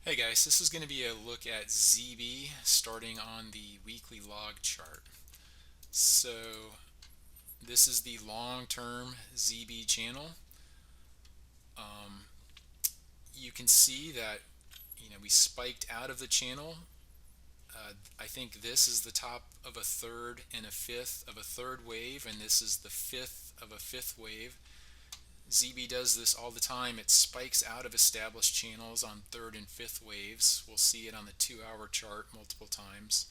Hey guys, this is going to be a look at ZB starting on the weekly log chart. So this is the long-term ZB channel. Um, you can see that we spiked out of the channel. I think this is the top of a third and a fifth of a third wave, and this is the fifth of a fifth wave. ZB does this all the time. It spikes out of established channels on third and fifth waves. We'll see it on the 2 hour chart multiple times.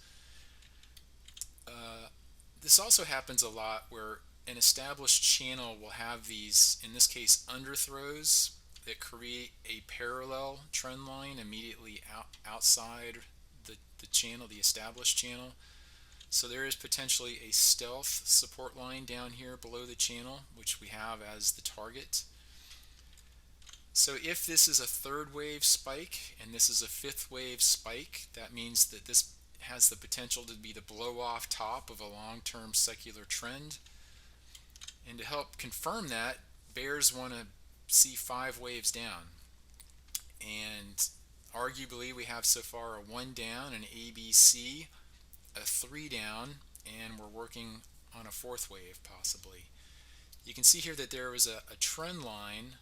This also happens a lot where an established channel will have these, in this case, underthrows that create a parallel trend line immediately outside the channel, the established channel. So there is potentially a stealth support line down here below the channel, which we have as the target. So if this is a third wave spike and this is a fifth wave spike, that means that this has the potential to be the blow off top of a long-term secular trend. And to help confirm that, bears want to see 5 waves down. And arguably we have so far a 1 down, an ABC, a 3 down, and we're working on a fourth wave possibly. You can see here that there was a trend line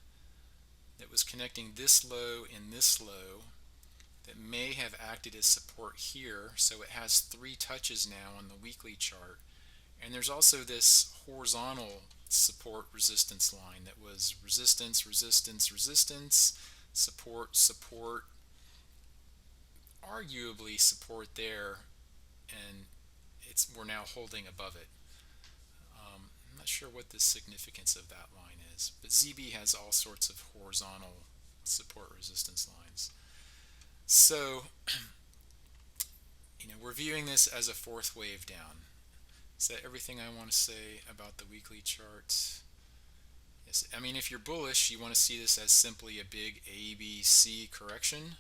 that was connecting this low and this low that may have acted as support here. So it has 3 touches now on the weekly chart. And there's also this horizontal support resistance line that was resistance, resistance, resistance, support, support, arguably support there, and we're now holding above it. I'm not sure what the significance of that line is, but ZB has all sorts of horizontal support resistance lines. So, we're viewing this as a fourth wave down. Is that everything I want to say about the weekly chart? Yes. I mean, if you're bullish, you want to see this as simply a big ABC correction.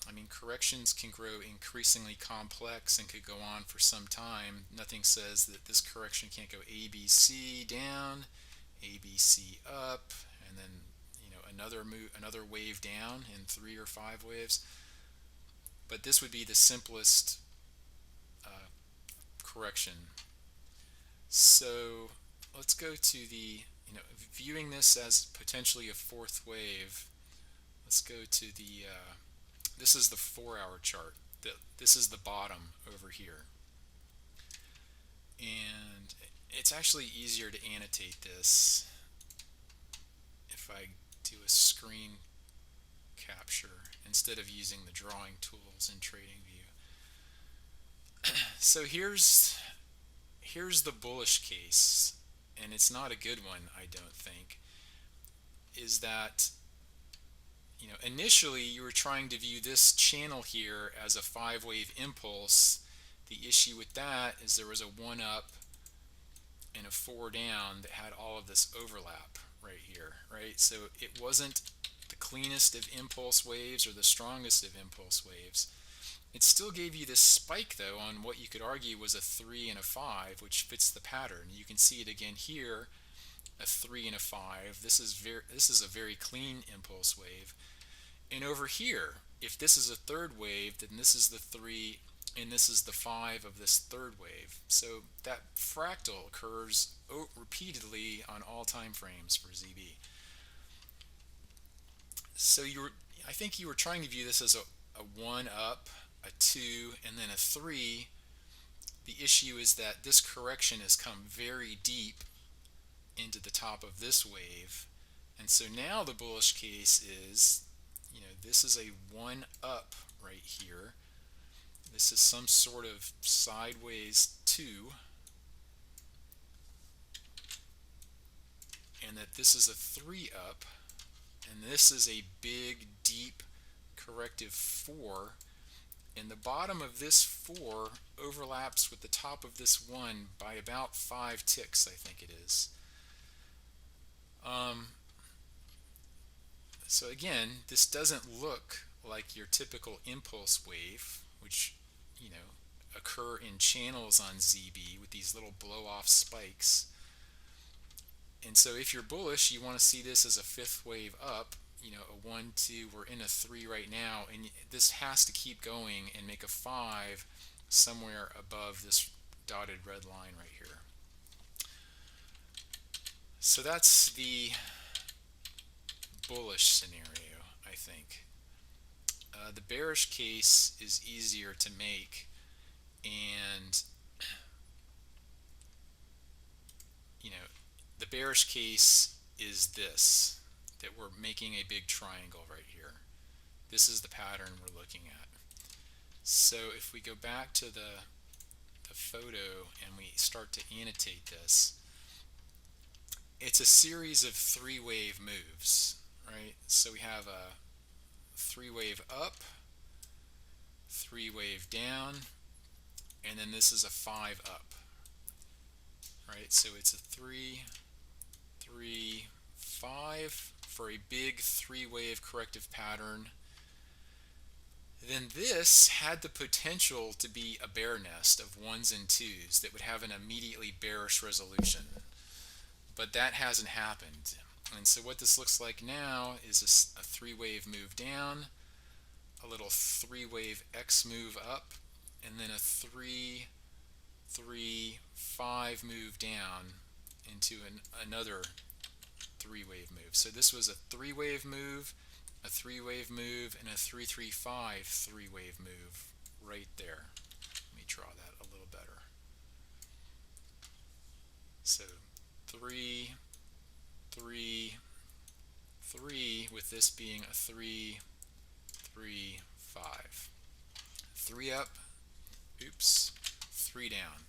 I mean, corrections can grow increasingly complex and could go on for some time. Nothing says that this correction can't go ABC down, ABC up, and then another wave down in 3 or 5 waves. But this would be the simplest correction. So let's go to the viewing this as potentially a fourth wave. Let's go to the this is the 4 hour chart. This is the bottom over here, and it's actually easier to annotate this if I do a screen capture instead of using the drawing tools in TradingView. So here's the bullish case, and it's not a good one, I don't think. Is that initially you were trying to view this channel here as a 5 wave impulse. The issue with that is there was a 1 up and a 4 down that had all of this overlap right here, right? So it wasn't the cleanest of impulse waves or the strongest of impulse waves. It still gave you this spike though on what you could argue was a 3 and a 5, which fits the pattern. You can see it again here, a 3 and a 5. This is a very clean impulse wave. And over here, if this is a third wave, then this is the 3 and this is the 5 of this third wave. So that fractal occurs repeatedly on all time frames for ZB. So I think you were trying to view this as a 1 up, a 2, and then a 3. The issue is that this correction has come very deep into the top of this wave. And so now the bullish case is, this is a 1 up right here. This is some sort of sideways 2. And that this is a 3 up. And this is a big, deep corrective 4. And the bottom of this 4 overlaps with the top of this 1 by about 5 ticks, I think it is. So again, this doesn't look like your typical impulse wave, which occur in channels on ZB with these little blow-off spikes. And so if you're bullish, you want to see this as a 5th wave up, a 1 2, we're in a 3 right now, and this has to keep going and make a 5 somewhere above this dotted red line right here. So that's the bullish scenario, I think. The bearish case is easier to make, and the bearish case is this, that we're making a big triangle right here. This is the pattern we're looking at. So if we go back to the photo and we start to annotate this, it's a series of 3-wave moves, right? So we have a 3-wave up, 3-wave down, and then this is a 5 up, right? So it's a 3, 3, 5 for a big 3-wave corrective pattern. Then this had the potential to be a bear nest of 1s and 2s that would have an immediately bearish resolution, but that hasn't happened. And so what this looks like now is a 3-wave move down, a little 3-wave X move up, and then a 3, 3, 5 move down into another 3-wave move. So this was a 3-wave move, a 3-wave move, and a 3, 3, 5 3-wave move right there. Let me draw that a little better. So 3, 3, 3, with this being a 3, 3, 5. 3 up, oops, 3 down.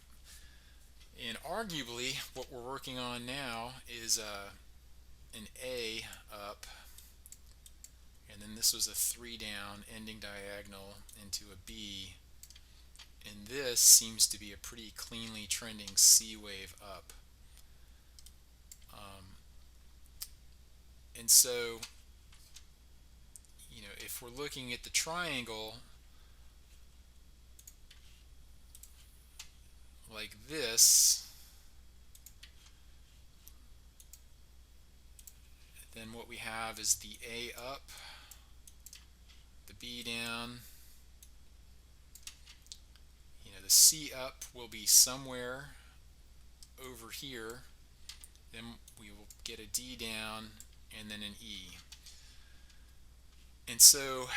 And arguably, what we're working on now is an A up, and then this was a 3 down, ending diagonal into a B, and this seems to be a pretty cleanly trending C wave up. And so, if we're looking at the triangle like this, then what we have is the A up, the B down, the C up will be somewhere over here, then we will get a D down, and then an E. And so,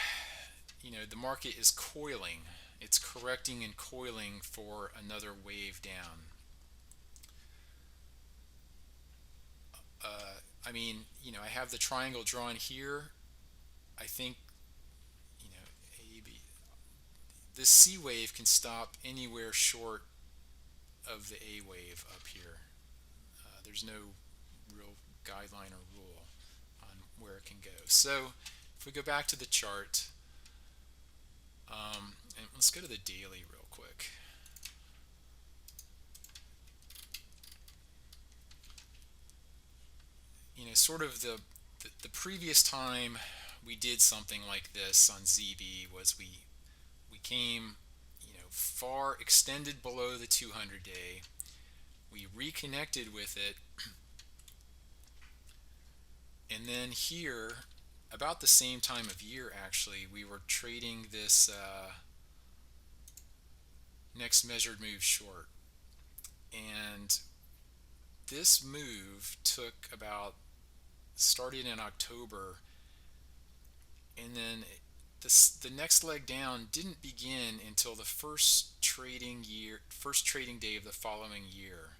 the market is coiling. It's correcting and coiling for another wave down. I have the triangle drawn here. I think, A, B. This C wave can stop anywhere short of the A wave up here. There's no real guideline or rule on where it can go. So if we go back to the chart, and let's go to the daily real quick. Sort of the previous time we did something like this on ZB was we came far extended below the 200-day. We reconnected with it, and then here, about the same time of year actually, we were trading this next measured move short, and this move took started in October, and then the next leg down didn't begin until the first trading day of the following year.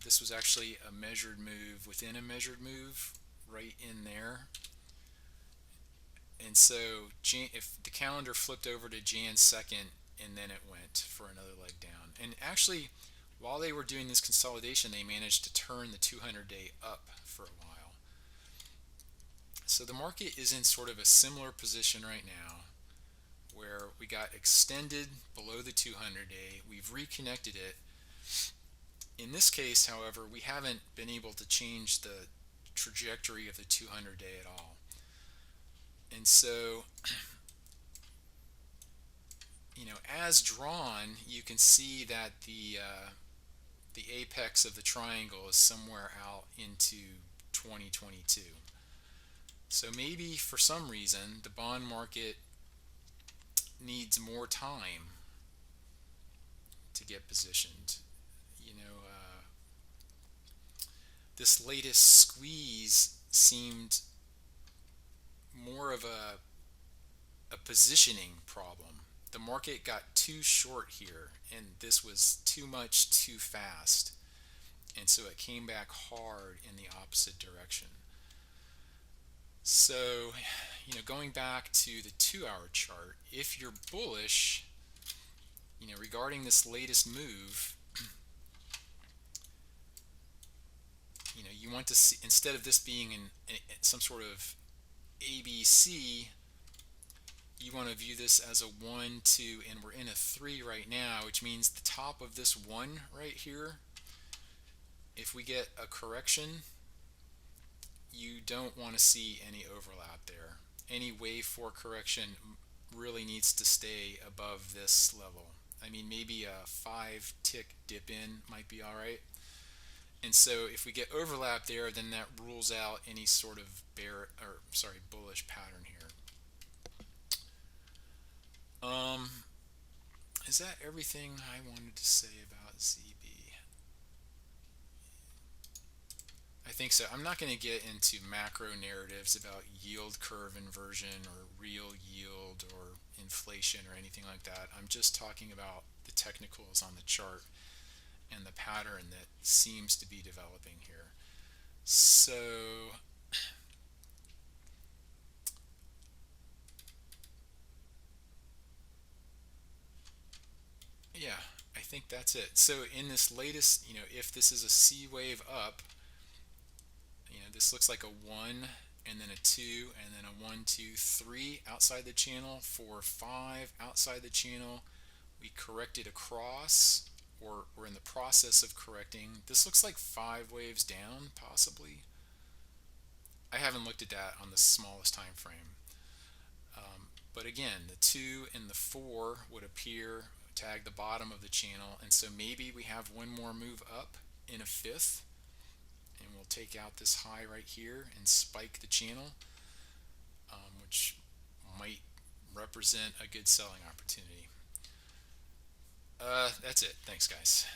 This was actually a measured move within a measured move right in there. And so if the calendar flipped over to Jan 2nd, and then it went for another leg down. And actually, while they were doing this consolidation, they managed to turn the 200-day up for a while. So the market is in sort of a similar position right now, where we got extended below the 200-day. We've reconnected it. In this case, however, we haven't been able to change the trajectory of the 200-day at all. And so, as drawn, you can see that the apex of the triangle is somewhere out into 2022. So maybe for some reason the bond market needs more time to get positioned. You know, this latest squeeze seemed more of a positioning problem. The market got too short here, and this was too much too fast. And so it came back hard in the opposite direction. So, going back to the 2 hour chart, if you're bullish, regarding this latest move, you want to see, instead of this being in some sort of ABC, you want to view this as a 1, 2, and we're in a 3 right now, which means the top of this 1 right here, if we get a correction, you don't want to see any overlap there. Any wave 4 correction really needs to stay above this level. I mean, maybe a 5 tick dip in might be alright. And so if we get overlap there, then that rules out any sort of bullish pattern here. Is that everything I wanted to say about ZB? I think so. I'm not going to get into macro narratives about yield curve inversion or real yield or inflation or anything like that. I'm just talking about the technicals on the chart and the pattern that seems to be developing here. So yeah, I think that's it. So in this latest, if this is a C wave up, this looks like a 1 and then a 2 and then a 1, 2, 3 outside the channel, 4, 5 outside the channel. We corrected across, or we're in the process of correcting. This looks like 5 waves down, possibly. I haven't looked at that on the smallest time frame. But again, the 2 and the 4 would appear, tag the bottom of the channel, and so maybe we have one more move up in a 5th, and we'll take out this high right here and spike the channel, which might represent a good selling opportunity. That's it. Thanks, guys.